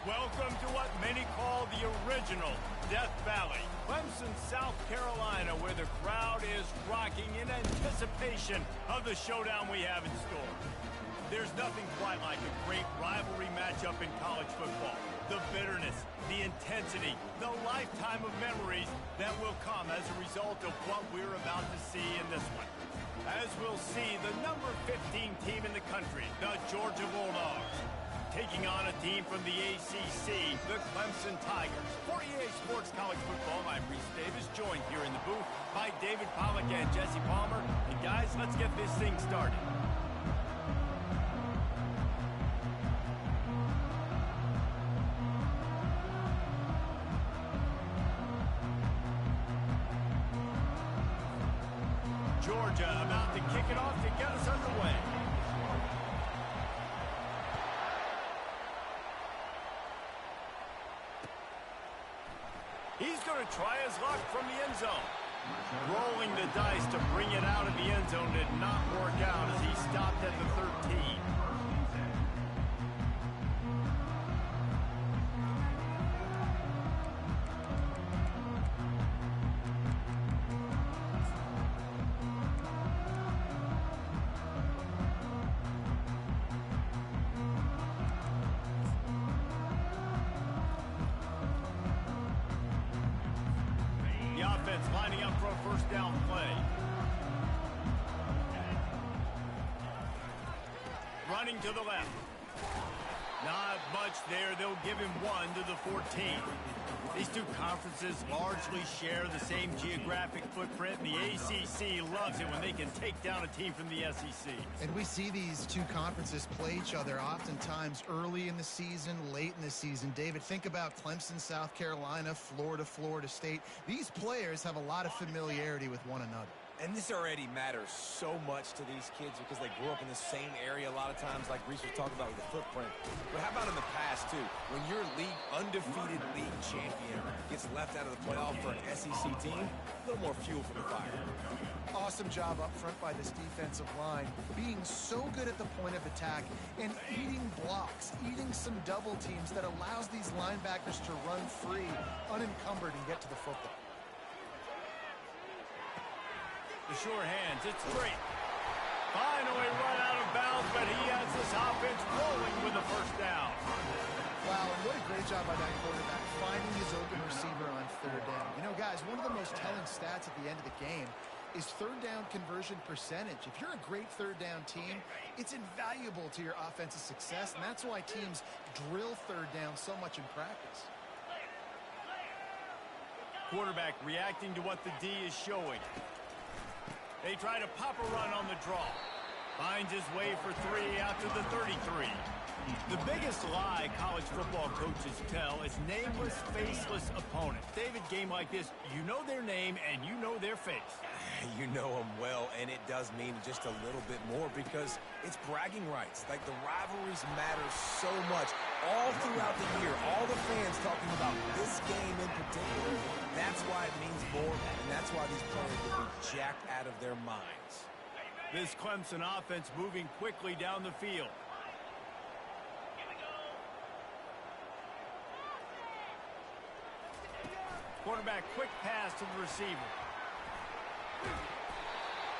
Welcome to what many call the original Death Valley, Clemson, South Carolina, where the crowd is rocking in anticipation of the showdown we have in store. There's nothing quite like a great rivalry matchup in college football. The bitterness, the intensity, the lifetime of memories that will come as a result of what we're about to see in this one. As we'll see, the number 15 team in the country, the Georgia Bulldogs, taking on a team from the ACC, the Clemson Tigers. For EA Sports College Football, I'm Reese Davis, joined here in the booth by David Pollack and Jesse Palmer. And guys, let's get this thing started. Georgia about to kick it off to get us underway. He's going to try his luck from the end zone. Rolling the dice to bring it out of the end zone did not work out as he stopped at the 13. Lining up for a first down play. Running to the left. Not much there. They'll give him 1 to the 14. These two conferences largely share the same geographic footprint, and the ACC loves it when they can take down a team from the SEC. And we see these two conferences play each other oftentimes early in the season, late in the season. David, think about Clemson, South Carolina, Florida, Florida State. These players have a lot of familiarity with one another. And this already matters so much to these kids because they grew up in the same area a lot of times, like Reese was talking about with the footprint. But how about in the past, too? When your undefeated league champion gets left out of the playoff for an SEC team, a little more fuel for the fire. Awesome job up front by this defensive line, being so good at the point of attack and eating blocks, eating some double teams that allows these linebackers to run free, unencumbered, and get to the football. The sure hands, it's great. Finally run out of bounds, but he has this offense rolling with the first down. Wow, and what a great job by that quarterback, finding his open receiver on third down. You know, guys, one of the most telling stats at the end of the game is third down conversion percentage. If you're a great third down team, it's invaluable to your offensive success, and that's why teams drill third down so much in practice. Quarterback reacting to what the D is showing. They try to pop a run on the draw. Finds his way for 3 out to the 33. The biggest lie college football coaches tell is nameless, faceless opponents. David, game like this, you know their name and you know their face. You know them well, and it does mean just a little bit more because it's bragging rights. Like, the rivalries matter so much all throughout the year. All the fans talking about this game in particular. That's why it means more, and that's why these players will be jacked out of their minds. This Clemson offense moving quickly down the field. Quarterback, quick pass to the receiver.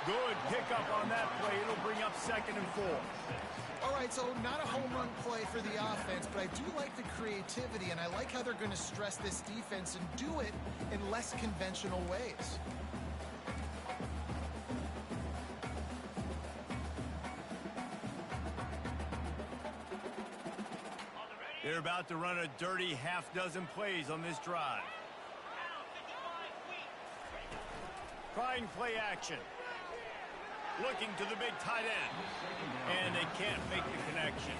Good pickup on that play. It'll bring up 2nd and 4. All right, so not a home run play for the offense, but I do like the creativity, and I like how they're going to stress this defense and do it in less conventional ways. They're about to run a dirty half-dozen plays on this drive. Trying play action. Looking to the big tight end. And they can't make the connection.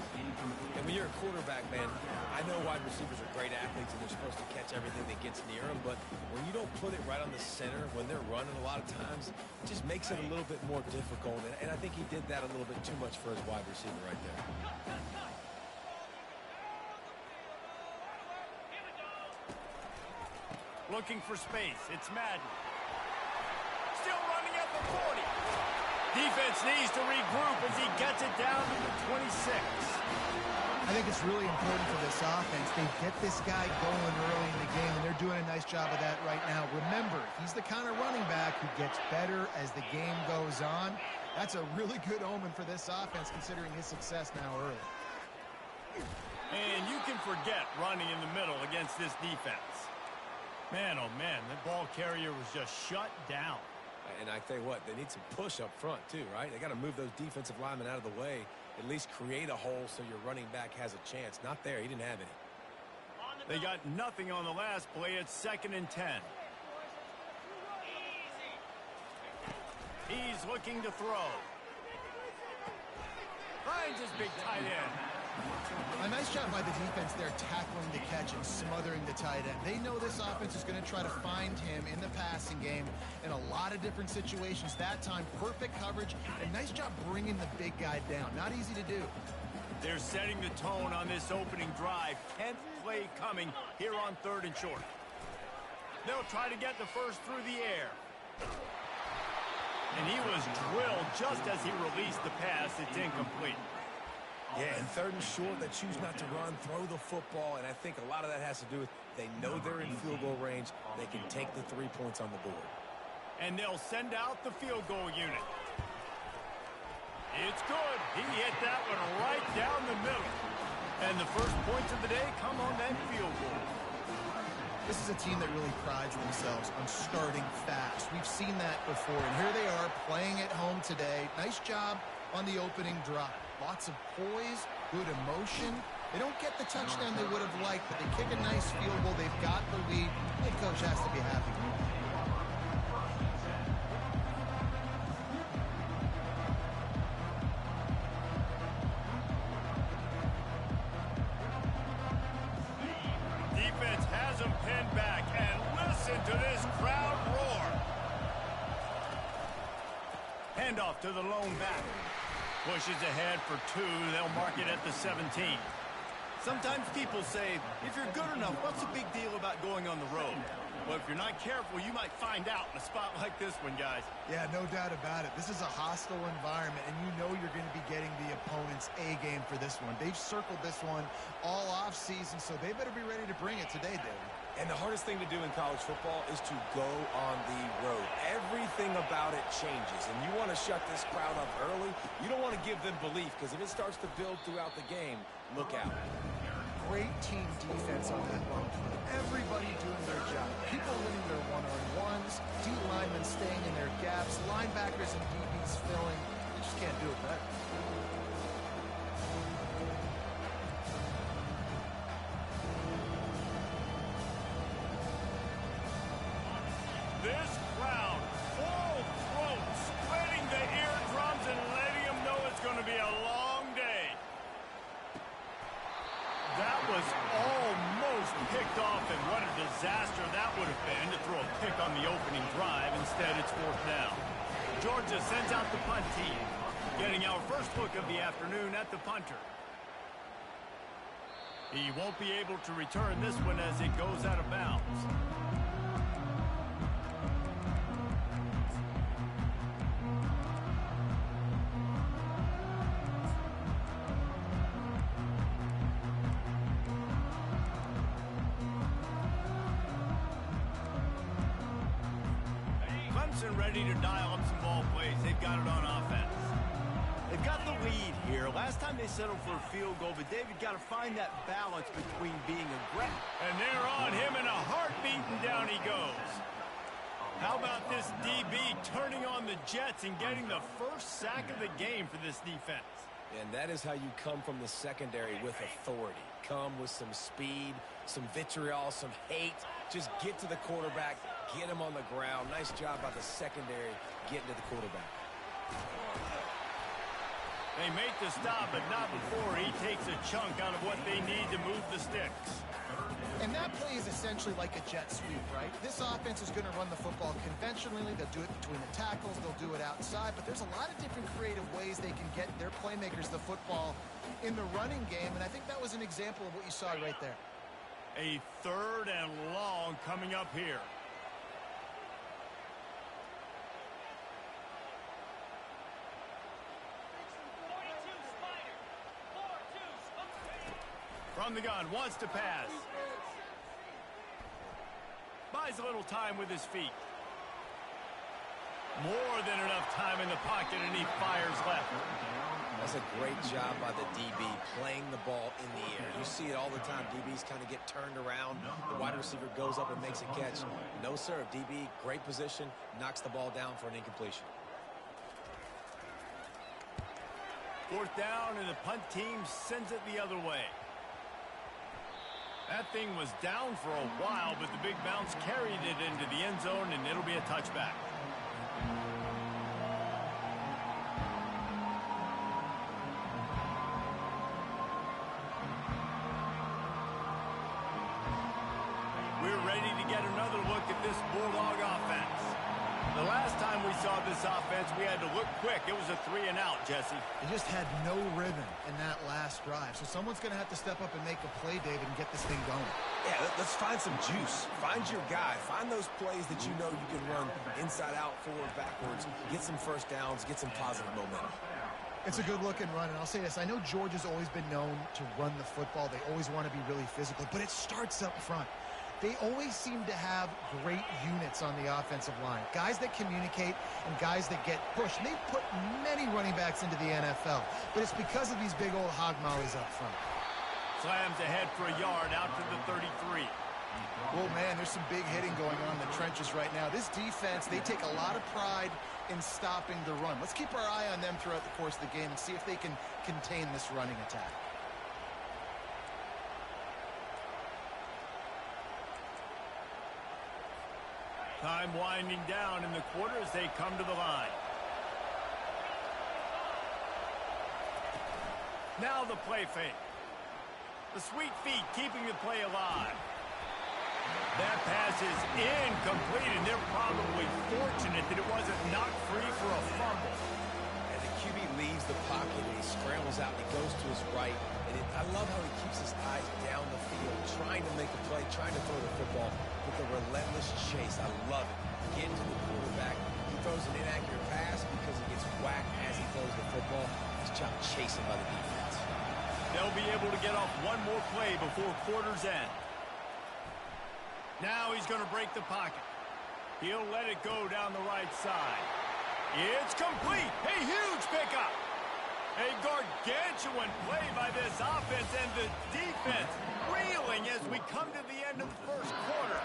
And when you're a quarterback, man, I know wide receivers are great athletes and they're supposed to catch everything that gets near them, but when you don't put it right on the center, when they're running a lot of times, it just makes it a little bit more difficult. And I think he did that a little bit too much for his wide receiver right there. Looking for space. It's Madden. Still running at the 40. Defense needs to regroup as he gets it down to the 26. I think it's really important for this offense. They get this guy going early in the game, and they're doing a nice job of that right now. Remember, he's the kind of running back who gets better as the game goes on. That's a really good omen for this offense, considering his success now early. And you can forget running in the middle against this defense. Man, oh man, the ball carrier was just shut down. And I tell you what, they need some push up front too, right? They got to move those defensive linemen out of the way, at least create a hole so your running back has a chance. Not there. He didn't have any. They got nothing on the last play. It's 2nd and 10. He's looking to throw. Finds his big tight end. A nice job by the defense there, tackling the catch and smothering the tight end. They know this offense is going to try to find him in the passing game in a lot of different situations. That time, perfect coverage, and nice job bringing the big guy down. Not easy to do. They're setting the tone on this opening drive. 10th play coming here on 3rd and short. They'll try to get the first through the air. And he was drilled just as he released the pass. It's incomplete. Yeah, and 3rd and short, they choose not to run, throw the football, and I think a lot of that has to do with they know they're in field goal range. They can take the 3 points on the board. And they'll send out the field goal unit. It's good. He hit that one right down the middle. And the first points of the day come on that field goal. This is a team that really prides themselves on starting fast. We've seen that before, and here they are playing at home today. Nice job on the opening drive. Lots of poise, good emotion. They don't get the touchdown they would have liked, but they kick a nice field goal. They've got the lead. Head coach has to be happy. Defense has him pinned back, and listen to this crowd roar. Handoff to the lone back. Pushes ahead for 2. They'll mark it at the 17. Sometimes people say, if you're good enough, what's the big deal about going on the road? Well, if you're not careful, you might find out in a spot like this one, guys. Yeah, no doubt about it. This is a hostile environment, and you know you're going to be getting the opponent's A game for this one. They've circled this one all offseason, so they better be ready to bring it today, David. And the hardest thing to do in college football is to go on the road. Everything about it changes, and you want to shut this crowd up early. You don't want to give them belief, because if it starts to build throughout the game, look out. Great team defense on that one. Everybody doing their job. People winning their one-on-ones, D linemen staying in their gaps, linebackers and DBs filling. You just can't do it better. This crowd, full throat, splitting the eardrums and letting them know it's going to be a long day. That was almost picked off, and what a disaster that would have been to throw a pick on the opening drive. Instead, it's 4th down. Georgia sends out the punt team, getting our first look of the afternoon at the punter. He won't be able to return this one as it goes out of bounds. Ready to dial up some ball plays. They've got it on offense. They've got the lead here. Last time they settled for a field goal, but David got to find that balance between being aggressive. And they're on him in a heartbeat, and down he goes. How about this DB turning on the Jets and getting the first sack of the game for this defense? And that is how you come from the secondary with authority. Come with some speed, some vitriol, some hate. Just get to the quarterback, get him on the ground. Nice job by the secondary getting to the quarterback. They make the stop, but not before he takes a chunk out of what they need to move the sticks. And that play is essentially like a jet sweep, right? This offense is going to run the football conventionally. They'll do it between the tackles. They'll do it outside. But there's a lot of different creative ways they can get their playmakers the football in the running game. And I think that was an example of what you saw right there. A 3rd and long coming up here. From the gun, wants to pass. Buys a little time with his feet. More than enough time in the pocket, and he fires left. That's a great job by the DB playing the ball in the air. You see it all the time. DBs kind of get turned around. The wide receiver goes up and makes a catch. No, sir. DB, great position, knocks the ball down for an incompletion. Fourth down, and the punt team sends it the other way. That thing was down for a while, but the big bounce carried it into the end zone, and it'll be a touchback. We're ready to get another look at this Bulldog offense. The last time we saw this offense, we had to look quick. It was a 3-and-out, Jesse. They just had no rhythm in that last drive. So someone's going to have to step up and make a play, David, and get this thing going. Yeah, let's find some juice. Find your guy. Find those plays that you know you can run inside out, forward, backwards, get some first downs, get some positive momentum. It's a good-looking run, and I'll say this. I know Georgia's always been known to run the football. They always want to be really physical, but it starts up front. They always seem to have great units on the offensive line. Guys that communicate and guys that get pushed. And they've put many running backs into the NFL, but it's because of these big old hog mollies up front. Slams ahead for a yard out to the 33. Well, man, there's some big hitting going on in the trenches right now. This defense, they take a lot of pride in stopping the run. Let's keep our eye on them throughout the course of the game and see if they can contain this running attack. Time winding down in the quarter as they come to the line. Now the play fake. The sweet feet keeping the play alive. That pass is incomplete, and they're probably fortunate that it wasn't knocked free for a fumble. And the QB leaves the pocket, and he scrambles out, and he goes to his right. And I love how he keeps his eyes down the field, trying to make a play, trying to throw the football with a relentless chase. I love it. Get to the quarterback. He throws an inaccurate pass because he gets whacked as he throws the football. He's chasing by the defense. They'll be able to get off one more play before quarter's end. Now he's going to break the pocket. He'll let it go down the right side. It's complete. A huge pickup. A gargantuan play by this offense, and the defense reeling as we come to the end of the first quarter.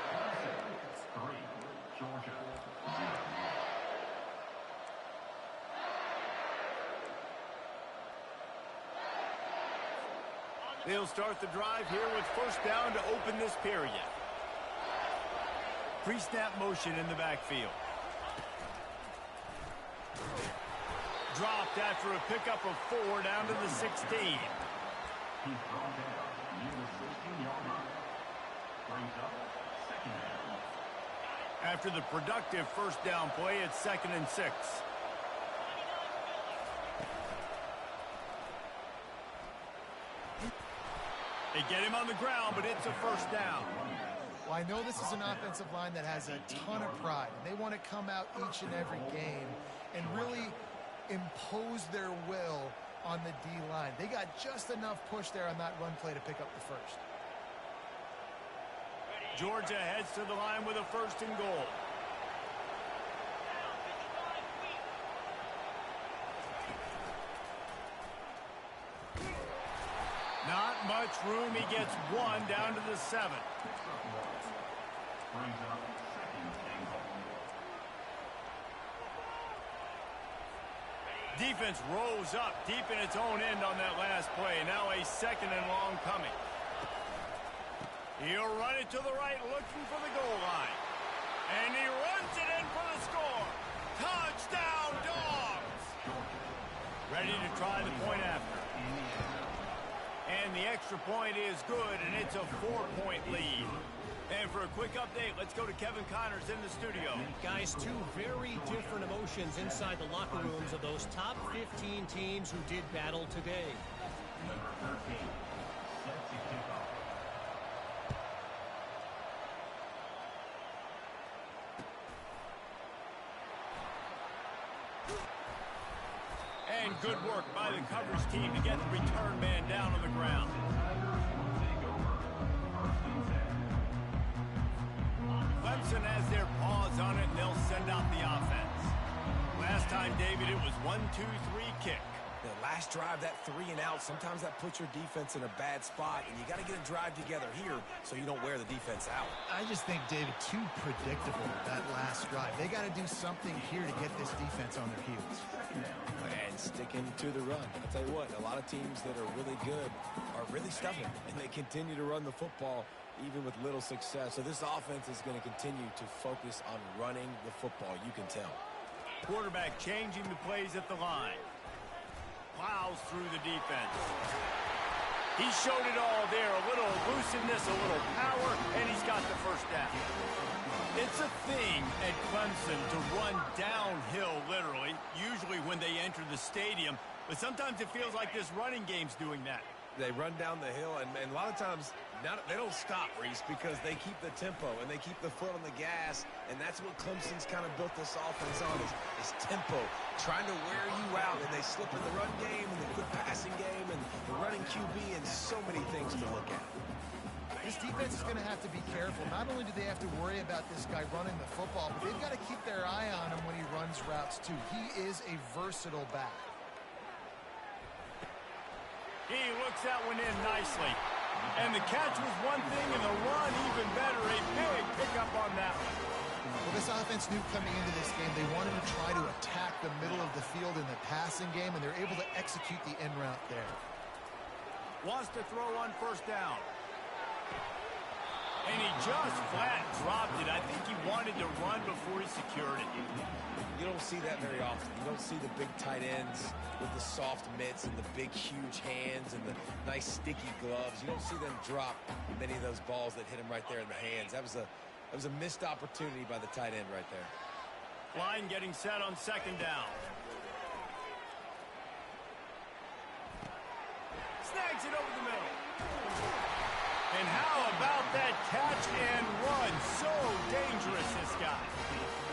They'll start the drive here with first down to open this period. Pre-snap motion in the backfield. Dropped after a pickup of 4 down to the 16. After the productive first down play, it's 2nd and 6. They get him on the ground, but it's a first down. Well, I know this is an offensive line that has a ton of pride. And they want to come out each and every game and really impose their will on the D-line. They got just enough push there on that run play to pick up the first. Georgia heads to the line with a 1st and goal. Not much room. He gets 1 down to the 7. Defense rose up deep in its own end on that last play. Now a 2nd and long coming. He'll run it to the right, looking for the goal line. And he runs it in for the score. Touchdown, Dogs! Ready to try the point after. And the extra point is good, and it's a 4-point lead. And for a quick update, let's go to Kevin Connors in the studio. Guys, 2 very different emotions inside the locker rooms of those top 15 teams who did battle today. Number 13 sets the kickoff. And good work by the coverage team to get the return man down on the ground. send out the offense. Last time, David, it was 1-2-3 kick. The last drive, that 3 and out, sometimes that puts your defense in a bad spot, and you got to get a drive together here so you don't wear the defense out. I just think, David, too predictable, that last drive. They got to do something here to get this defense on their heels. And sticking to the run. I'll tell you what, a lot of teams that are really good are really stubborn, and they continue to run the football even with little success. So this offense is going to continue to focus on running the football, you can tell. Quarterback changing the plays at the line. Plows through the defense. He showed it all there. A little elusiveness, a little power, and he's got the first down. It's a thing at Clemson to run downhill, literally, usually when they enter the stadium. But sometimes it feels like this running game's doing that. They run down the hill, and a lot of times they don't stop, Reese, because they keep the tempo and they keep the foot on the gas, and that's what Clemson's kind of built this offense on is tempo, trying to wear you out, and they slip in the run game and the good passing game and the running QB and so many things to look at. This defense is going to have to be careful. Not only do they have to worry about this guy running the football, but they've got to keep their eye on him when he runs routes, too. He is a versatile back. He looks that one in nicely. And the catch was one thing, and the run even better. A big pickup on that one. Well, this offense knew coming into this game they wanted to try to attack the middle of the field in the passing game, and they're able to execute the in route there. Wants to throw on first down. And he just flat dropped it. I think he wanted to run before he secured it. You don't see that very often. You don't see the big tight ends with the soft mitts and the big, huge hands and the nice, sticky gloves. You don't see them drop many of those balls that hit him right there in the hands. That was a missed opportunity by the tight end right there. Line getting set on second down. Snags it over the middle. And how about that catch and run? So dangerous, this guy.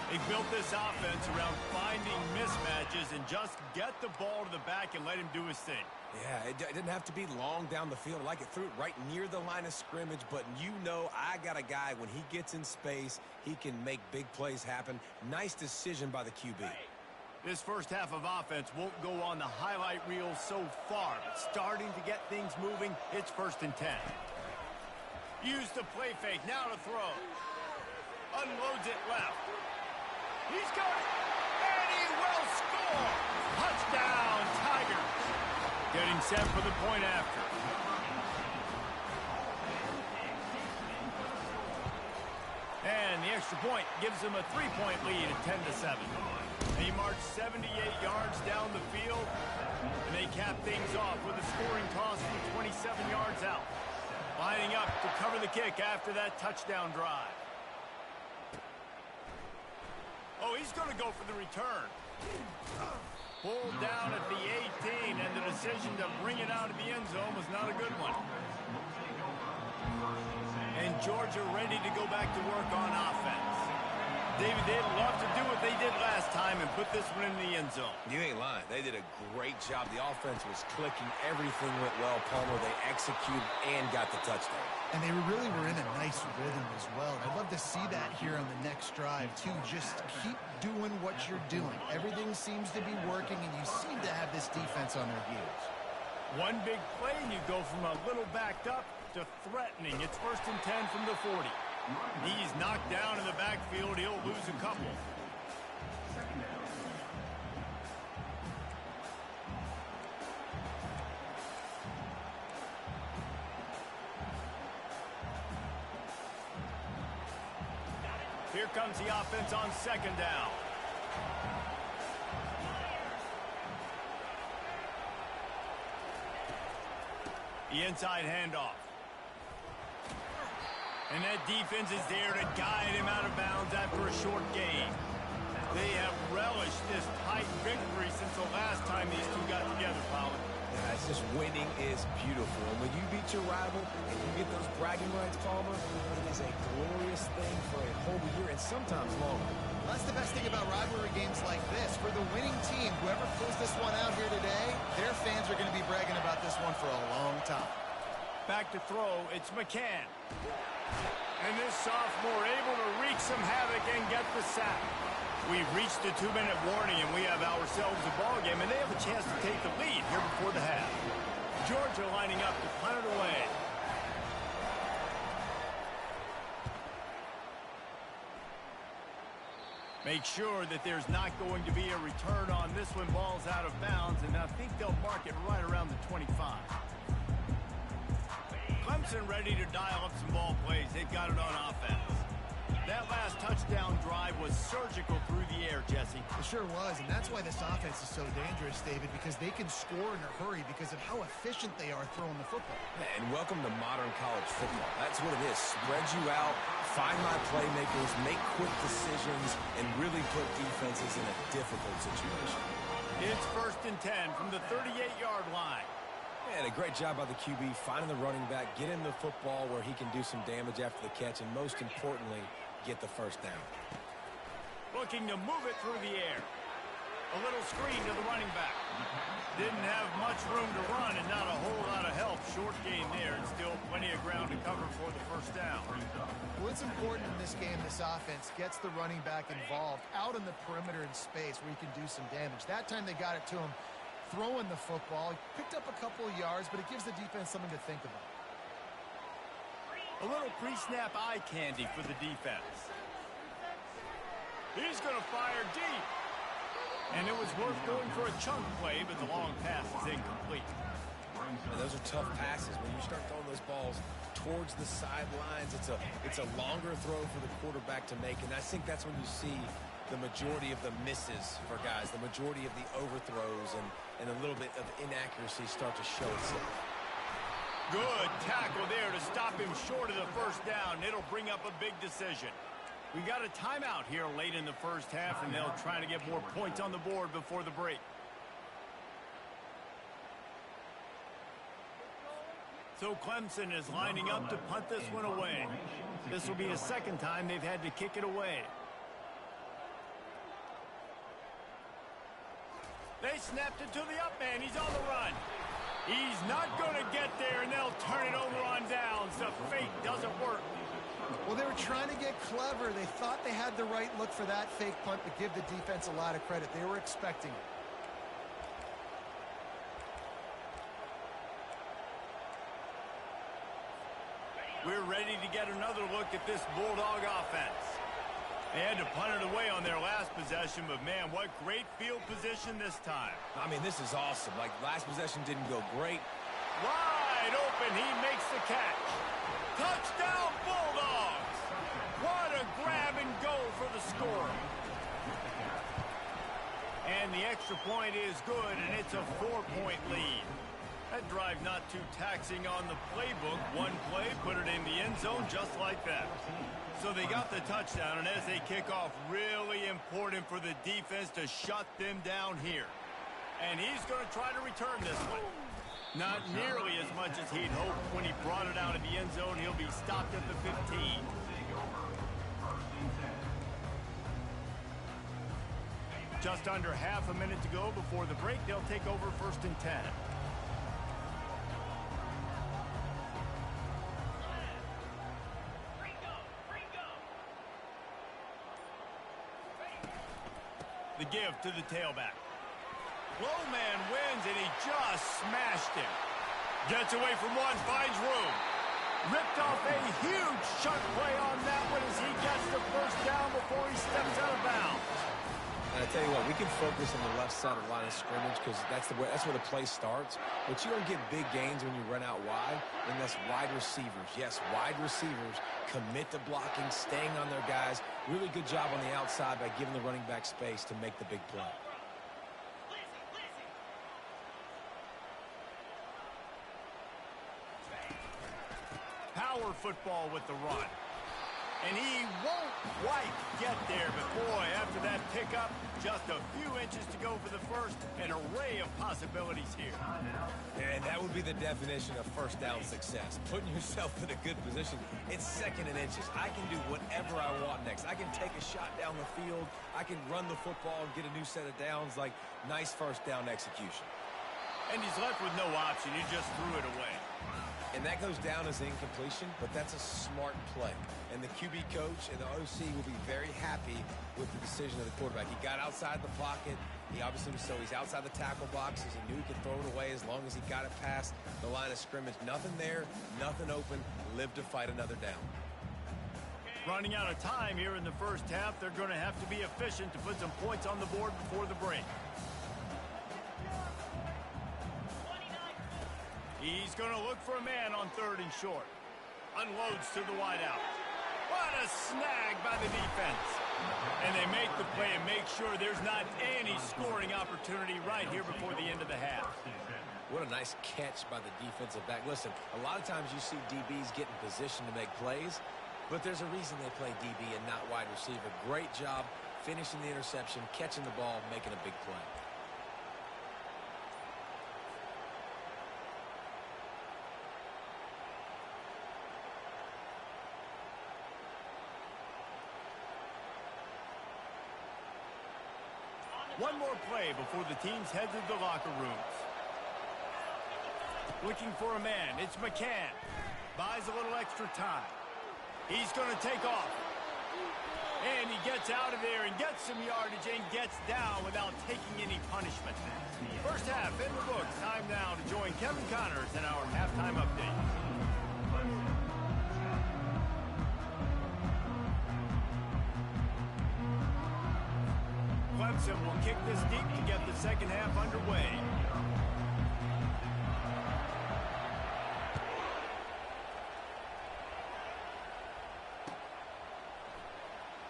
They built this offense around finding mismatches and just get the ball to the back and let him do his thing. Yeah, it didn't have to be long down the field. Like it threw it right near the line of scrimmage, but you know I got a guy, when he gets in space, he can make big plays happen. Nice decision by the QB. This first half of offense won't go on the highlight reel so far, but starting to get things moving, it's 1st and 10. Use the play fake, now to throw. Unloads it left. He's got it, and he will score! Touchdown, Tigers! Getting set for the point after. And the extra point gives them a 3-point lead at 10-7. They march 78 yards down the field, and they cap things off with a scoring toss from 27 yards out. Lining up to cover the kick after that touchdown drive. Oh, he's going to go for the return. Pulled down at the 18, and the decision to bring it out of the end zone was not a good one. And Georgia ready to go back to work on offense. David, they'd love to do what they did last time and put this one in the end zone. You ain't lying. They did a great job. The offense was clicking. Everything went well, Palmer. They executed and got the touchdown. And they really were in a nice rhythm as well. I'd love to see that here on the next drive, too. Just keep doing what you're doing. Everything seems to be working, and you seem to have this defense on their heels. One big play, and you go from a little backed up to threatening. It's 1st and 10 from the 40. He's knocked down in the backfield. He'll lose a couple. Here comes the offense on second down. The inside handoff. And that defense is there to guide him out of bounds after a short gain. They have relished this tight victory since the last time these two got together, Colin. Yeah, it's just winning is beautiful. And when you beat your rival and you get those bragging rights, Palmer, it is a glorious thing for a whole year and sometimes longer. Well, that's the best thing about rivalry games like this. For the winning team, whoever pulls this one out here today, their fans are going to be bragging about this one for a long time. Back to throw, it's McCann. And this sophomore able to wreak some havoc and get the sack. We've reached the 2-minute warning, and we have ourselves a ball game, and they have a chance to take the lead here before the half. Georgia lining up to punt it away. Make sure that there's not going to be a return on this when ball's out of bounds, and I think they'll mark it right around the 25. Clemson ready to dial up some ball plays. They've got it on offense. That last touchdown drive was surgical through the air, Jesse. It sure was, and that's why this offense is so dangerous, David, because they can score in a hurry because of how efficient they are throwing the football. Yeah, and welcome to modern college football. That's what it is. Spread you out, find my playmakers, make quick decisions, and really put defenses in a difficult situation. It's 1st and 10 from the 38-yard line. And a great job by the QB finding the running back, get him the football where he can do some damage after the catch, and most importantly, get the first down. Looking to move it through the air. A little screen to the running back. Didn't have much room to run and not a whole lot of help. Short gain there and still plenty of ground to cover for the first down. Well, it's important in this game this offense gets the running back involved out in the perimeter in space where he can do some damage. That time they got it to him throwing the football. He picked up a couple of yards, but it gives the defense something to think about. A little pre-snap eye candy for the defense. He's going to fire deep. And it was worth going for a chunk play, but the long pass is incomplete. And those are tough passes. When you start throwing those balls towards the sidelines, it's a longer throw for the quarterback to make. And I think that's when you see the majority of the misses for guys, the majority of the overthrows and a little bit of inaccuracy start to show itself. Good tackle there to stop him short of the first down. It'll bring up a big decision. We got a timeout here late in the first half, and they'll try to get more points on the board before the break. So Clemson is lining up to punt this one away. This will be the second time they've had to kick it away. They snapped it to the up man. He's on the run. He's not going to get there, and they'll turn it over on downs. The fake doesn't work. Well, they were trying to get clever. They thought they had the right look for that fake punt, but give the defense a lot of credit. They were expecting it. We're ready to get another look at this Bulldog offense. They had to punt it away on their last possession, but man, what great field position this time. I mean, this is awesome. Like, last possession didn't go great. Wide open, he makes the catch. Touchdown, Bulldogs! What a grab and go for the score. And the extra point is good, and it's a 4-point lead. That drive not too taxing on the playbook. One play, put it in the end zone just like that. So they got the touchdown, and as they kick off, really important for the defense to shut them down here. And he's going to try to return this one. Not nearly as much as he'd hoped when he brought it out of the end zone. He'll be stopped at the 15. Just under half a minute to go before the break. They'll take over 1st and 10. The give to the tailback. Low man wins, and he just smashed him. Gets away from one, finds room. Ripped off a huge chunk play on that one as he gets the first down before he steps out of bounds. And I tell you what, we can focus on the left side of the line of scrimmage because that's where the play starts. But you don't get big gains when you run out wide, and that's wide receivers. Yes, wide receivers commit to blocking, staying on their guys. Really good job on the outside by giving the running back space to make the big play. Power football with the run. And he won't quite get there, but boy, after that pickup, just a few inches to go for the first. An array of possibilities here. And that would be the definition of first down success. Putting yourself in a good position. It's 2nd and inches. I can do whatever I want next. I can take a shot down the field. I can run the football and get a new set of downs. Like, nice first down execution. And he's left with no option. He just threw it away. And that goes down as incompletion, but that's a smart play. And the QB coach and the OC will be very happy with the decision of the quarterback. He got outside the pocket. He obviously was, so he's outside the tackle boxes. He knew he could throw it away as long as he got it past the line of scrimmage. Nothing there, nothing open. Live to fight another down. Running out of time here in the first half, they're going to have to be efficient to put some points on the board before the break. He's going to look for a man on 3rd and short. Unloads to the wideout. What a snag by the defense. And they make the play and make sure there's not any scoring opportunity right here before the end of the half. What a nice catch by the defensive back. Listen, a lot of times you see DBs get in position to make plays, but there's a reason they play DB and not wide receiver. Great job finishing the interception, catching the ball, making a big play. One more play before the teams head to the locker rooms. Looking for a man. It's McCann. Buys a little extra time. He's going to take off. And he gets out of there and gets some yardage and gets down without taking any punishment. First half in the books. Time now to join Kevin Connors in our halftime update. Clemson will kick this deep to get the second half underway.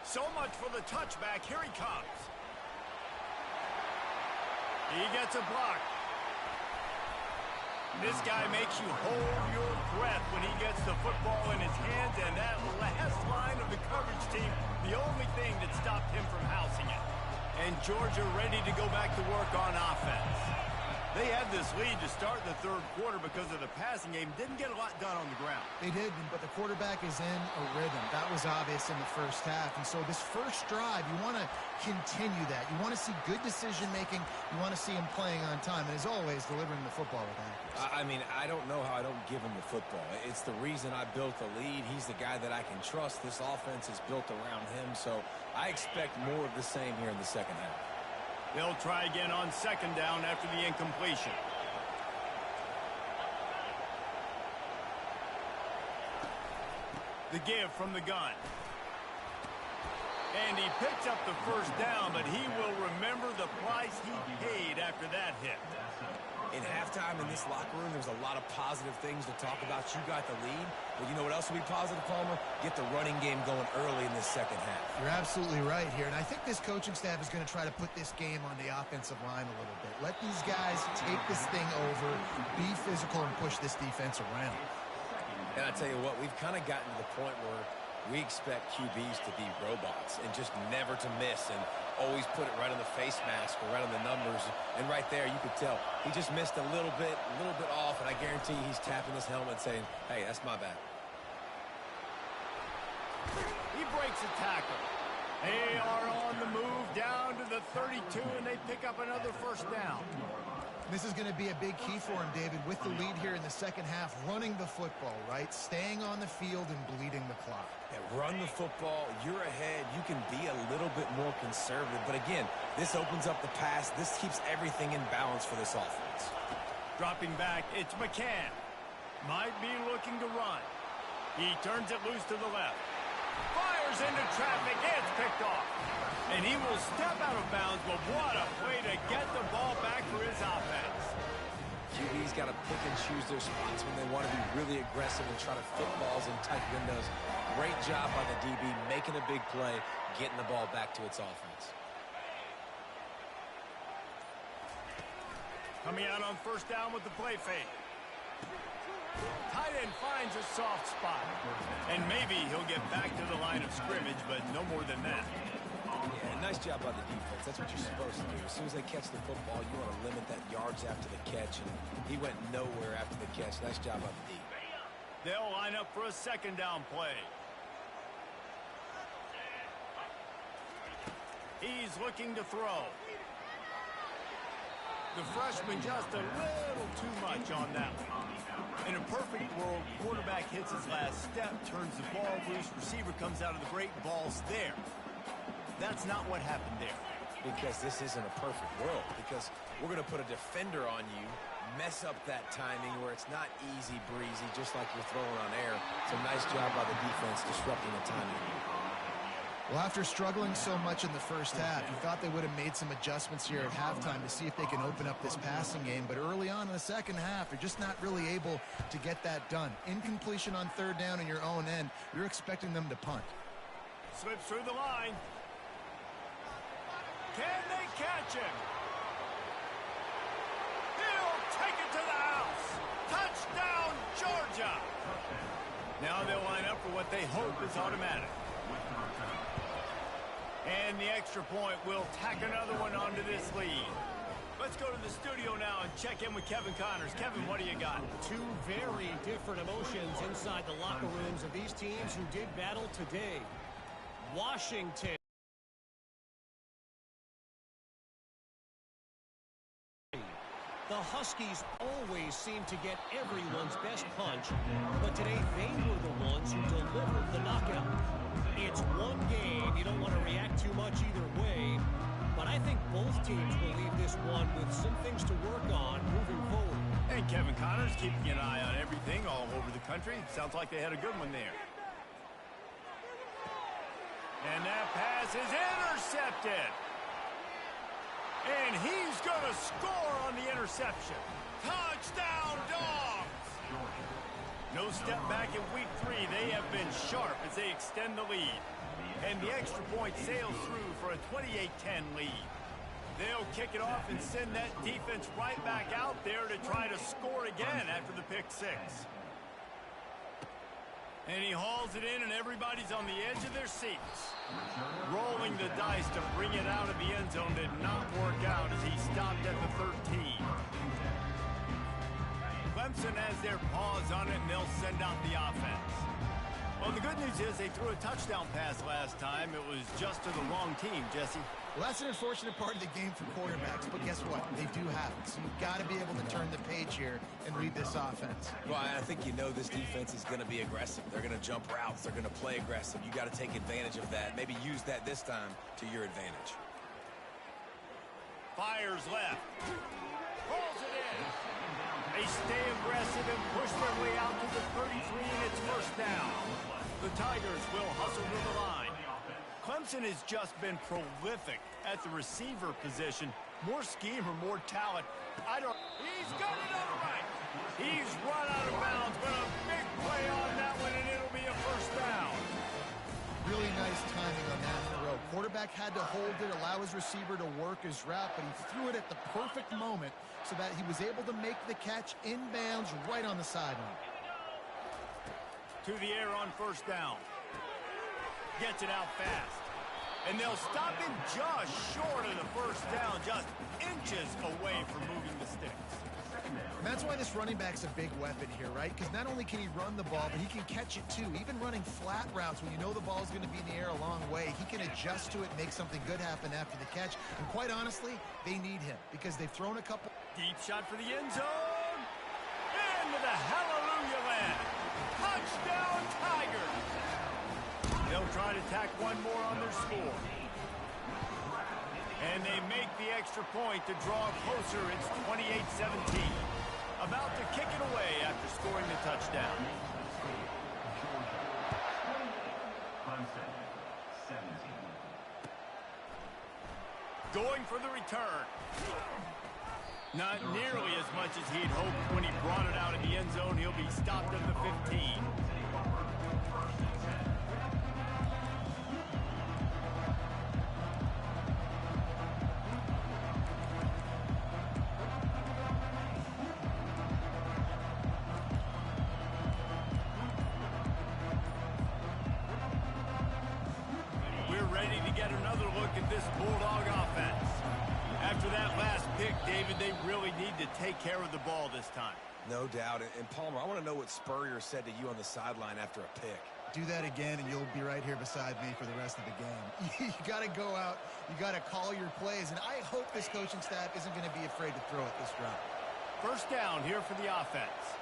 So much for the touchback. Here he comes. He gets a block. This guy makes you hold your breath when he gets the football in his hands, and that last line of the coverage team, the only thing that stopped him from housing it. And Georgia ready to go back to work on offense. They had this lead to start the 3rd quarter because of the passing game. Didn't get a lot done on the ground. They did, but the quarterback is in a rhythm. That was obvious in the first half. And so this first drive, you want to continue that. You want to see good decision-making. You want to see him playing on time. And as always, delivering the football with accuracy. I mean, I don't know how I don't give him the football. It's the reason I built the lead. He's the guy that I can trust. This offense is built around him. So I expect more of the same here in the second half. They'll try again on 2nd down after the incompletion. The give from the gun. And he picks up the first down, but he will remember the price he paid after that hit. In halftime in this locker room, there's a lot of positive things to talk about. You got the lead, but you know what else will be positive, Palmer? Get the running game going early in this second half. You're absolutely right here, and I think this coaching staff is going to try to put this game on the offensive line a little bit. Let these guys take this thing over, be physical, and push this defense around. And I tell you what, we've kind of gotten to the point where we expect QBs to be robots and just never to miss and always put it right on the face mask or right on the numbers. And right there, you could tell he just missed a little bit off, and I guarantee he's tapping his helmet saying, hey, that's my bad. He breaks a tackle. They are on the move down to the 32, and they pick up another first down. This is going to be a big key for him, David, with the lead here in the second half, running the football, right? Staying on the field and bleeding the clock. Yeah, run the football. You're ahead. You can be a little bit more conservative. But again, this opens up the pass. This keeps everything in balance for this offense. Dropping back, it's McCann. Might be looking to run. He turns it loose to the left. Fires into traffic. It's picked off. And he will step out of bounds, but what a play to get the ball back for his offense. QB's got to pick and choose their spots when they want to be really aggressive and try to fit balls in tight windows. Great job by the DB, making a big play, getting the ball back to its offense. Coming out on first down with the play fake. Tight end finds a soft spot. And maybe he'll get back to the line of scrimmage, but no more than that. Yeah, nice job by the defense. That's what you're supposed to do. As soon as they catch the football, you want to limit that yards after the catch. And he went nowhere after the catch. Nice job by the D. They'll line up for a 2nd down play. He's looking to throw. The freshman just a little too much on that one. In a perfect world, quarterback hits his last step, turns the ball loose, receiver comes out of the break, ball's there. That's not what happened there. Because this isn't a perfect world. Because we're going to put a defender on you, mess up that timing where it's not easy breezy, just like you're throwing on air. It's a nice job by the defense disrupting the timing. Well, after struggling so much in the first half, you thought they would have made some adjustments here at halftime to see if they can open up this passing game. But early on in the second half, they're just not really able to get that done. Incompletion on third down in your own end, you're expecting them to punt. Slips through the line. Can they catch him? He'll take it to the house. Touchdown, Georgia. Now they'll line up for what they hope is automatic. And the extra point will tack another one onto this lead. Let's go to the studio now and check in with Kevin Connors. Kevin, what do you got? Two very different emotions inside the locker rooms of these teams who did battle today. Washington. The Huskies always seem to get everyone's best punch, but today they were the ones who delivered the knockout. It's one game. You don't want to react too much either way, but I think both teams will leave this one with some things to work on moving forward. And Kevin Connors keeping an eye on everything all over the country. Sounds like they had a good one there. And that pass is intercepted. And he's going to score on the interception. Touchdown, Dogs! No step back in week 3. They have been sharp as they extend the lead. And the extra point sails through for a 28-10 lead. They'll kick it off and send that defense right back out there to try to score again after the pick 6. And he hauls it in, and everybody's on the edge of their seats. Rolling the dice to bring it out of the end zone did not work out as he stopped at the 13. Clemson has their paws on it, and they'll send out the offense. Well, the good news is they threw a touchdown pass last time. It was just to the wrong team, Jesse. Well, that's an unfortunate part of the game for quarterbacks, but guess what? They do have it. So you've got to be able to turn the page here and read this offense. Well, I think you know this defense is going to be aggressive. They're going to jump routes. They're going to play aggressive. You got to take advantage of that. Maybe use that this time to your advantage. Fires left. Rolls it in. They stay aggressive and push their way out to the 33, and it's first down. The Tigers will hustle to the line. Clemson has just been prolific at the receiver position. More scheme or more talent. He's got it outright. He's run out of bounds, but a big play on that one, and it'll be a first down. Really nice timing on that throw. Quarterback had to hold it, allow his receiver to work his route, but he threw it at the perfect moment so that he was able to make the catch inbounds right on the sideline. To the air on first down. Gets it out fast. And they'll stop him just short of the first down, just inches away from moving the sticks. And that's why this running back's a big weapon here, right? Because not only can he run the ball, but he can catch it too. Even running flat routes when you know the ball's going to be in the air a long way, he can adjust to it, make something good happen after the catch. And quite honestly, they need him because they've thrown a couple. Deep shot for the end zone. Into the hallelujah land. Touchdown, Tigers. They'll try to tack one more on their score. And they make the extra point to draw closer. It's 28-17. About to kick it away after scoring the touchdown. Clemson, 17. Going for the return. Not nearly as much as he'd hoped when he brought it out of the end zone. He'll be stopped at the 15. Ready to get another look at this Bulldog offense. After that last pick, David, they really need to take care of the ball this time. No doubt. And Palmer, I want to know what Spurrier said to you on the sideline after a pick. Do that again, and you'll be right here beside me for the rest of the game. You got to go out. You got to call your plays, and I hope this coaching staff isn't going to be afraid to throw it this drive. First down here for the offense.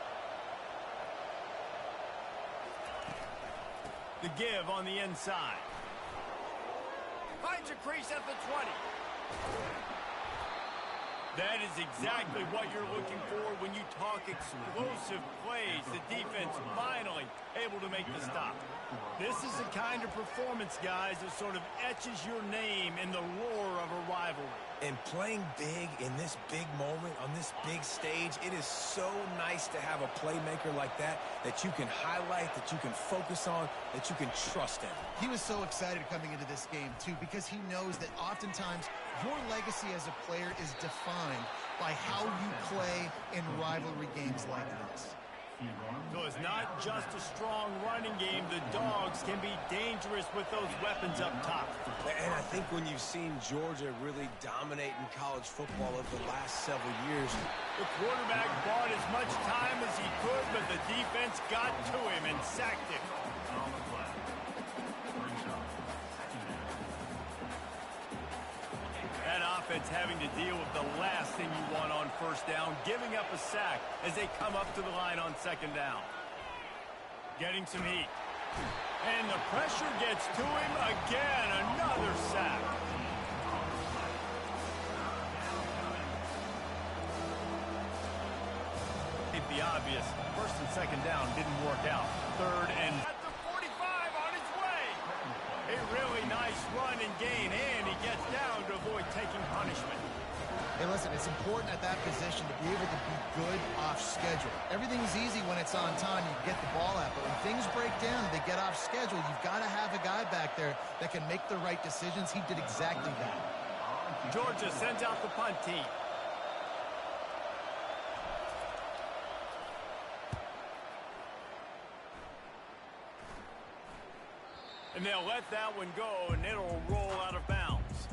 The give on the inside. Finds a crease at the 20. That is exactly what you're looking for when you talk explosive plays. The defense finally able to make the stop. This is the kind of performance, guys, that sort of etches your name in the lore of a rivalry. And playing big in this big moment, on this big stage, it is so nice to have a playmaker like that you can highlight, that you can focus on, that you can trust in. He was so excited coming into this game, too, because he knows that oftentimes your legacy as a player is defined by how you play in rivalry games like this. So it's not just a strong running game. The Dogs can be dangerous with those weapons up top. And I think when you've seen Georgia really dominate in college football over the last several years, the quarterback bought as much time as he could, but the defense got to him and sacked him. That offense having to deal with the last thing you want on first down, giving up a sack as they come up to the line on second down. Getting some heat. And the pressure gets to him again. Another sack. The obvious first and second down didn't work out. Third and at the 45 on his way. A really nice run and gain, and he gets down to avoid taking punishment. Hey, listen, it's important at that position to be able to be good off schedule. Everything's easy when it's on time, you get the ball out, but when things break down, they get off schedule, you've got to have a guy back there that can make the right decisions. He did exactly that. Georgia sends out the punt team. And they'll let that one go, and it'll roll out of bounds.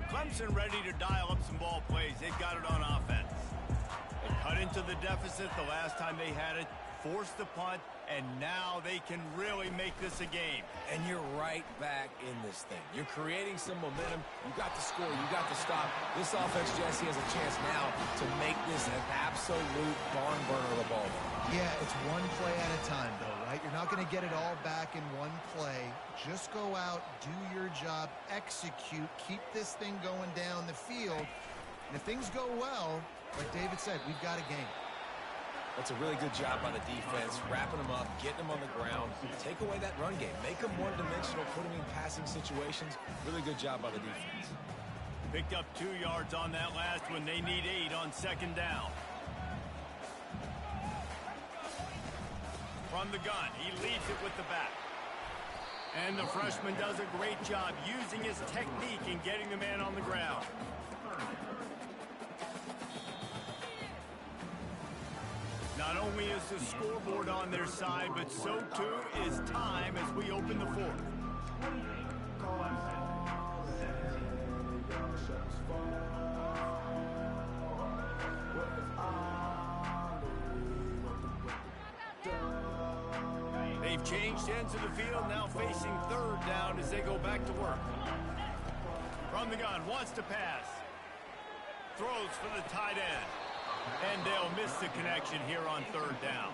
Clemson ready to dial up some ball plays. They've got it on offense. They cut into the deficit the last time they had it, forced the punt, and now they can really make this a game. and you're right back in this thing. You're creating some momentum. You got to score. You got to stop. This offense, Jesse, has a chance now to make this an absolute barn burner of a ball game. Yeah, it's one play at a time, though, right? You're not going to get it all back in one play. Just go out, do your job, execute, keep this thing going down the field. And if things go well, like David said, we've got a game. That's a really good job by the defense, wrapping them up, getting them on the ground. Take away that run game. Make them one-dimensional, put them in passing situations. Really good job by the defense. Picked up 2 yards on that last one. They need 8 on second down. From the gun, he leads it with the back. And the freshman does a great job using his technique and getting the man on the ground. Not only is the scoreboard on their side, but so too is time as we open the fourth. They've changed ends of the field, now facing third down as they go back to work. From the gun, wants to pass. Throws for the tight end. And they'll miss the connection here on third down.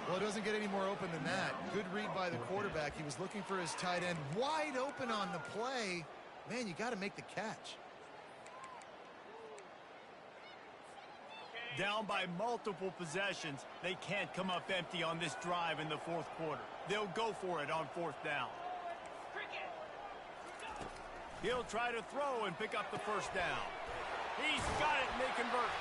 Well, it doesn't get any more open than that. Good read by the quarterback. He was looking for his tight end wide open on the play. Man, you got to make the catch. Down by multiple possessions, they can't come up empty on this drive in the fourth quarter. They'll go for it on fourth down. He'll try to throw and pick up the first down. He's got it, and they convert.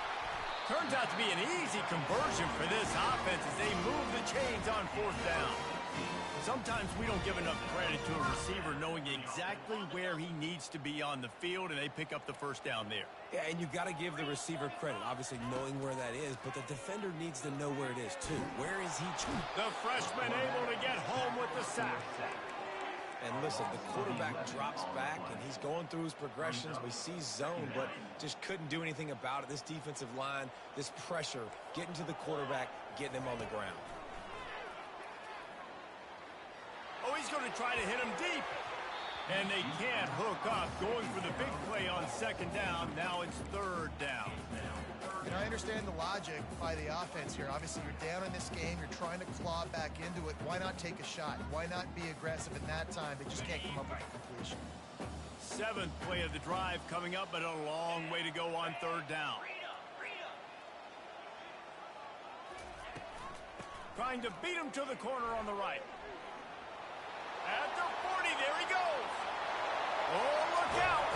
Turns out to be an easy conversion for this offense as they move the chains on fourth down. Sometimes we don't give enough credit to a receiver knowing exactly where he needs to be on the field, and they pick up the first down there. Yeah, and you got to give the receiver credit, obviously knowing where that is, but the defender needs to know where it is, too. Where is he? The freshman able to get home with the sack. And listen, the quarterback drops back, and he's going through his progressions. We see zone, but just couldn't do anything about it. This defensive line, this pressure, getting to the quarterback, getting him on the ground. Oh, he's going to try to hit him deep. And they can't hook up. Going for the big play on second down. Now it's third down. You know, I understand the logic by the offense here. Obviously, you're down in this game. You're trying to claw back into it. Why not take a shot? Why not be aggressive in that time? They just can't come up with a completion. Seventh play of the drive coming up, but a long way to go on third down. Trying to beat him to the corner on the right. At the 40, there he goes. Oh, look out.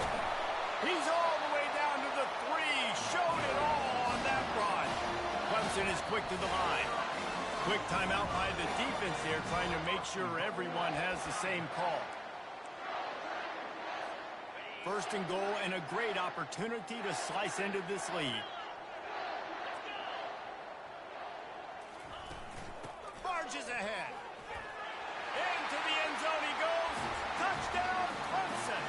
He's all the way down to the 3. Showed it all on that run. Clemson is quick to the line. Quick timeout by the defense there, trying to make sure everyone has the same call. First and goal, and a great opportunity to slice into this lead. Barges ahead. Into the end zone he goes. Touchdown, Clemson.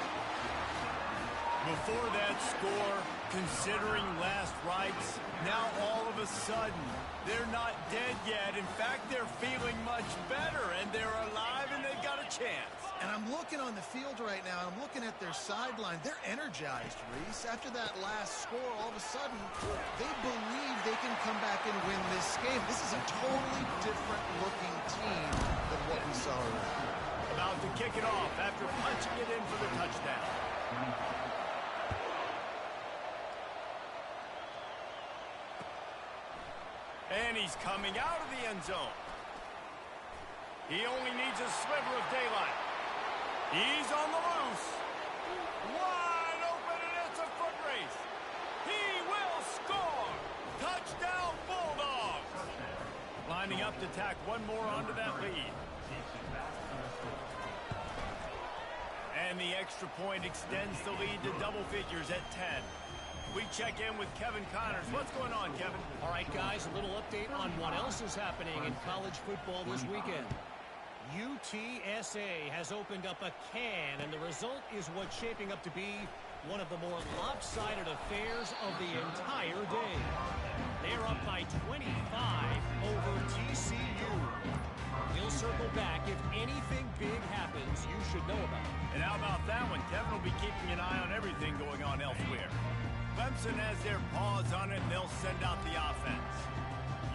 Before that score, considering last rites, now all of a sudden, they're not dead yet. In fact, they're feeling much better, and they're alive, and they've got a chance. And I'm looking on the field right now. I'm looking at their sideline. They're energized, Reese. After that last score, all of a sudden, they believe they can come back and win this game. This is a totally different-looking team than what we saw earlier. About to kick it off after punching it in for the touchdown. And he's coming out of the end zone. He only needs a sliver of daylight. He's on the loose. Wide open, and it's a foot race. He will score. Touchdown, Bulldogs. Lining up to tack one more onto that lead. And the extra point extends the lead to double figures at 10. We check in with Kevin Connors. What's going on, Kevin? All right, guys, a little update on what else is happening in college football this weekend. UTSA has opened up a can, and the result is what's shaping up to be one of the more lopsided affairs of the entire day. They're up by 25 over TCU. We'll circle back. If anything big happens, you should know about it. And how about that one? Kevin will be keeping an eye on everything going on elsewhere. Clemson has their paws on it, and they'll send out the offense.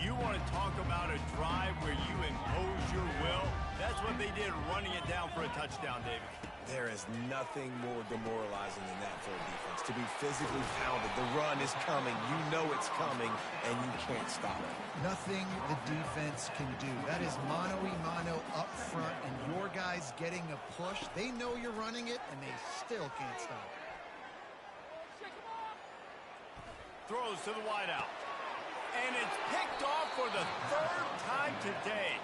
You want to talk about a drive where you impose your will? That's what they did, running it down for a touchdown, David. There is nothing more demoralizing than that for a defense. To be physically pounded. The run is coming. You know it's coming, and you can't stop it. Nothing the defense can do. That is mano-a-mano up front, and your guys getting a push. They know you're running it, and they still can't stop it. Throws to the wideout. And it's picked off for the third time today.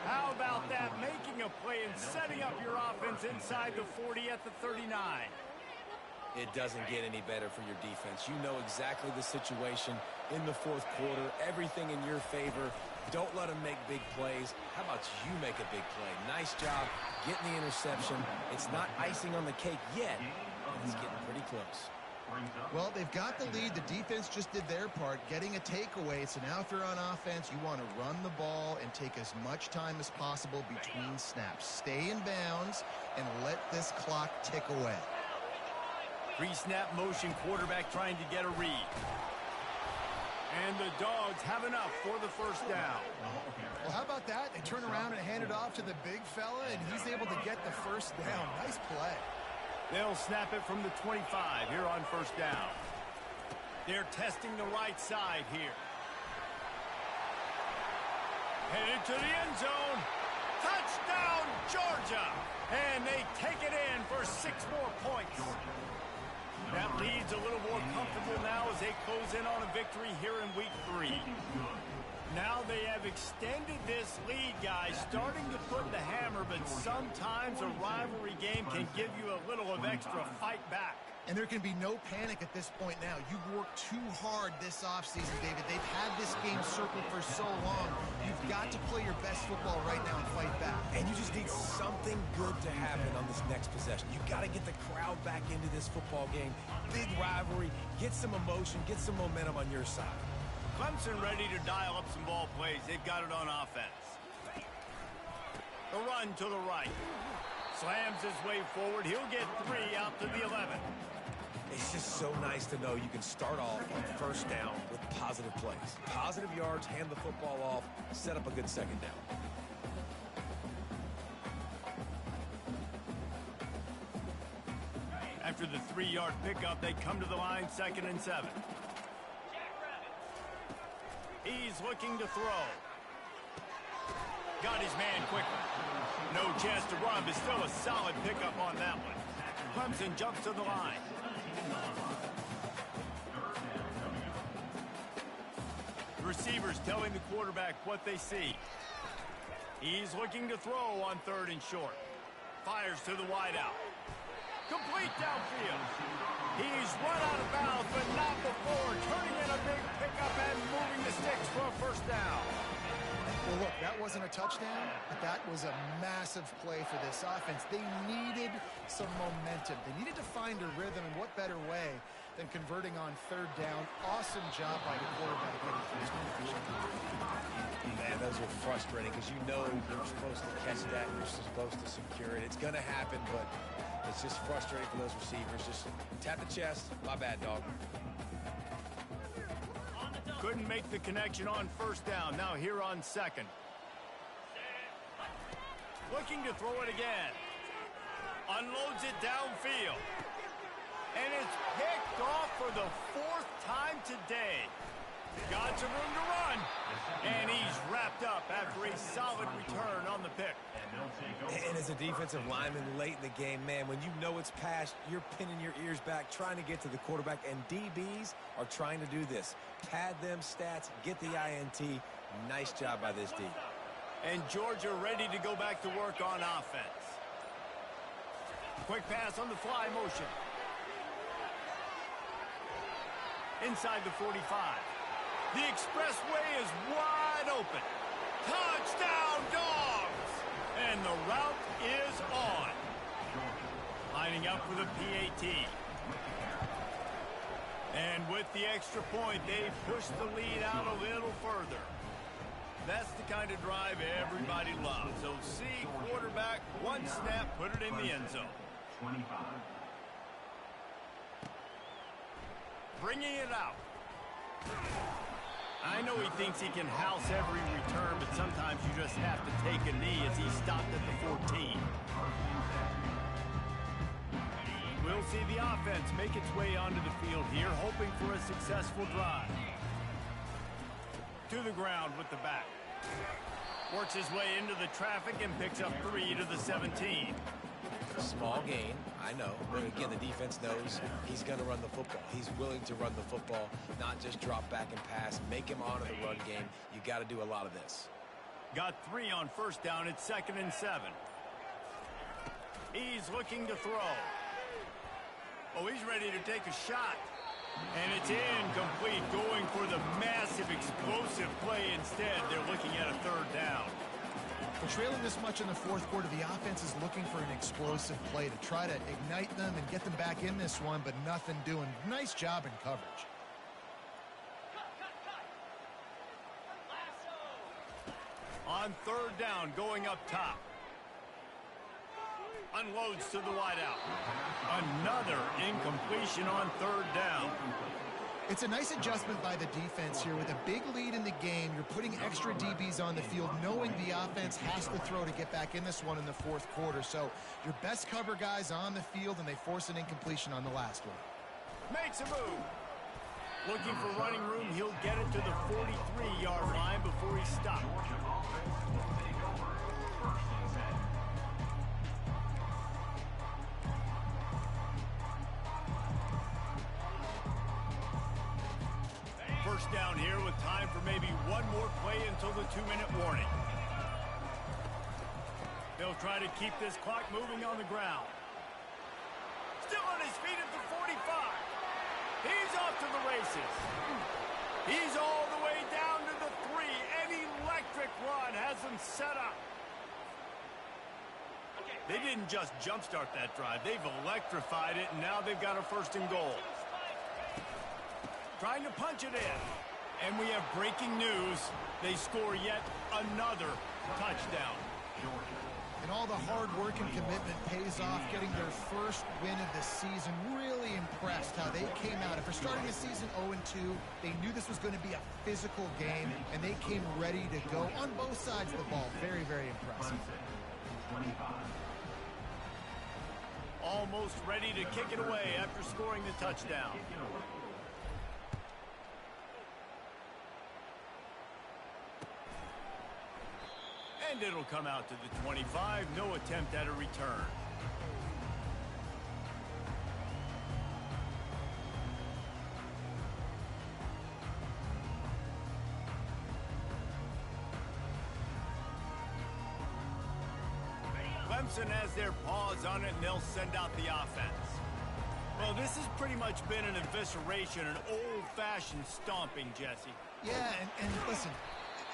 How about that? Making a play and setting up your offense inside the 40 at the 39. It doesn't get any better for your defense. You know exactly the situation in the fourth quarter. Everything in your favor. Don't let them make big plays. How about you make a big play? Nice job getting the interception. It's not icing on the cake yet, but it's getting pretty close. Well, they've got the lead. The defense just did their part, getting a takeaway. So now if they're on offense, you want to run the ball and take as much time as possible between snaps. Stay in bounds and let this clock tick away. Pre-snap motion, quarterback trying to get a read. And the Dogs have enough for the first down. Well, how about that? They turn around and hand it off to the big fella, and he's able to get the first down. Nice play. They'll snap it from the 25 here on first down. They're testing the right side here. Headed to the end zone. Touchdown, Georgia! And they take it in for 6 more points. That lead's a little more comfortable now as they close in on a victory here in week 3. Now they have extended this lead, guys, starting to put the hammer, but sometimes a rivalry game can give you a little of extra fight back. And there can be no panic at this point now. You've worked too hard this offseason, David. They've had this game circled for so long. You've got to play your best football right now and fight back. And you just need something good to happen on this next possession. You got to get the crowd back into this football game. Big rivalry. Get some emotion. Get some momentum on your side. Clemson ready to dial up some ball plays. They've got it on offense. The run to the right. Slams his way forward. He'll get 3 out to the 11. It's just so nice to know you can start off on first down with positive plays. Positive yards, hand the football off, set up a good second down. After the 3-yard pickup, they come to the line, 2nd and 7. He's looking to throw. Got his man quickly. No chance to run, but still a solid pickup on that one. Clemson jumps to the line. The receivers telling the quarterback what they see. He's looking to throw on 3rd and short. Fires to the wideout. Complete downfield. He's run out of bounds, but not before turning in a big pickup and moving the sticks for a first down. Well, look, that wasn't a touchdown, but that was a massive play for this offense. They needed some momentum. They needed to find a rhythm, and what better way than converting on 3rd down. Awesome job by the quarterback getting through his conversion. Man, those are frustrating because you know you're supposed to catch that, you're supposed to secure it. It's going to happen, but it's just frustrating for those receivers. Just tap the chest. My bad, dog. Couldn't make the connection on 1st down. Now here on 2nd. Looking to throw it again. Unloads it downfield. And it's picked off for the 4th time today. Got some room to run. And he's wrapped up after a solid return on the pick. And as a defensive lineman late in the game, man, when you know it's passed, you're pinning your ears back, trying to get to the quarterback, and DBs are trying to do this. Pad them stats, get the INT. Nice job by this D. And Georgia ready to go back to work on offense. Quick pass on the fly motion. Inside the 45. The expressway is wide open. Touchdown, Dogs! And the route is on. Lining up for the PAT. And with the extra point, they push the lead out a little further. That's the kind of drive everybody loves. So see quarterback, one snap, put it in the end zone. 25. Bringing it out. I know he thinks he can house every return, but sometimes you just have to take a knee as he stopped at the 14. We'll see the offense make its way onto the field here, hoping for a successful drive. To the ground with the back. Works his way into the traffic and picks up 3 to the 17. Small gain, I know, but again, the defense knows he's going to run the football. He's willing to run the football, not just drop back and pass, make him honor the run game. You got to do a lot of this. Got 3 on 1st down. It's 2nd and 7. He's looking to throw. Oh, he's ready to take a shot. And it's incomplete, going for the massive explosive play instead. They're looking at a 3rd down. But trailing this much in the 4th quarter, the offense is looking for an explosive play to try to ignite them and get them back in this one, but nothing doing. Nice job in coverage. On 3rd down, going up top. Unloads to the wideout. Another incompletion on 3rd down. It's a nice adjustment by the defense here. With a big lead in the game, you're putting extra DBs on the field, knowing the offense has to throw to get back in this one in the 4th quarter. So your best cover guys on the field, and they force an incompletion on the last one. Makes a move. Looking for running room. He'll get it to the 43-yard line before he stops. First down here with time for maybe one more play until the 2-minute warning. They'll try to keep this clock moving on the ground. Still on his feet at the 45. He's off to the races. He's all the way down to the 3. An electric run has him set up. They didn't just jumpstart that drive. They've electrified it, and now they've got a 1st and goal. Trying to punch it in. And we have breaking news. They score yet another touchdown. And all the hard work and commitment pays off, getting their first win of the season. Really impressed how they came out. After starting the season 0-2, they knew this was going to be a physical game, and they came ready to go on both sides of the ball. Very, very impressive. Almost ready to kick it away after scoring the touchdown. And it'll come out to the 25. No attempt at a return. Clemson has their paws on it, and they'll send out the offense. Well, this has pretty much been an evisceration, an old-fashioned stomping, Jesse. Yeah, and listen,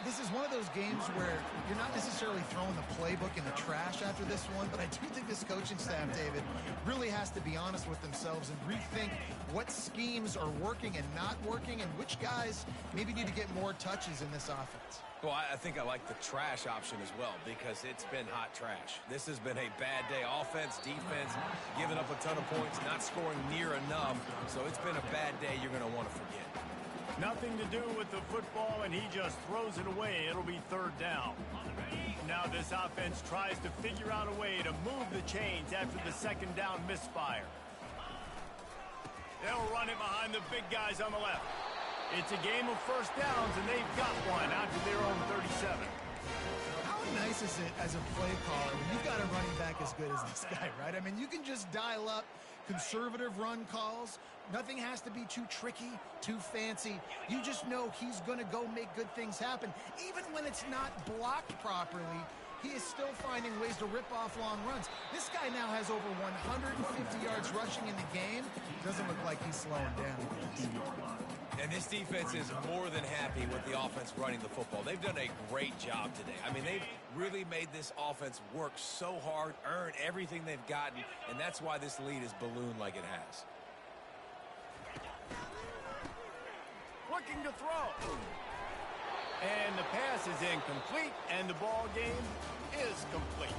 this is one of those games where you're not necessarily throwing the playbook in the trash after this one, but I do think this coaching staff, David, really has to be honest with themselves and rethink what schemes are working and not working and which guys maybe need to get more touches in this offense. Well, I think I like the trash option as well because it's been hot trash. This has been a bad day. Offense, defense, giving up a ton of points, not scoring near enough. So it's been a bad day you're going to want to forget. Nothing to do with the football, and he just throws it away. It'll be 3rd down. Now this offense tries to figure out a way to move the chains after the 2nd down misfire. They'll run it behind the big guys on the left. It's a game of 1st downs, and they've got one out to their own 37. How nice is it as a play caller when you've got a running back as good as this guy, right? I mean, you can just dial up conservative run calls. Nothing has to be too tricky, too fancy. You just know he's going to go make good things happen. Even when it's not blocked properly, he is still finding ways to rip off long runs. This guy now has over 150 yards rushing in the game. Doesn't look like he's slowing down. And this defense is more than happy with the offense running the football. They've done a great job today. I mean, they've really made this offense work so hard, earn everything they've gotten, and that's why this lead is ballooned like it has. Looking to throw. And the pass is incomplete, and the ball game is complete.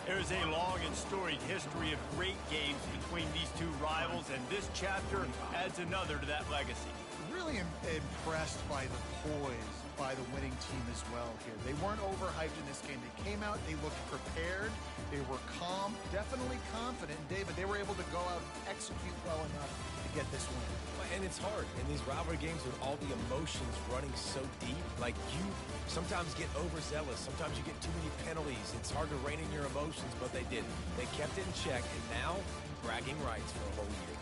There's a long and storied history of great games between these two rivals, and this chapter adds another to that legacy. Really impressed by the poise by the winning team as well here. They weren't overhyped in this game. They came out, they looked prepared, they were calm, definitely confident. And David, they were able to go out and execute well enough to get this win. And it's hard in these rivalry games with all the emotions running so deep. Like, you sometimes get overzealous. Sometimes you get too many penalties. It's hard to rein in your emotions, but they didn't. They kept it in check, and now bragging rights for a whole year.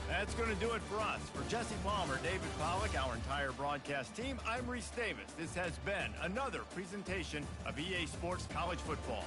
That's going to do it for us. For Jesse Palmer, David Pollack, our entire broadcast team, I'm Reese Davis. This has been another presentation of EA Sports College Football.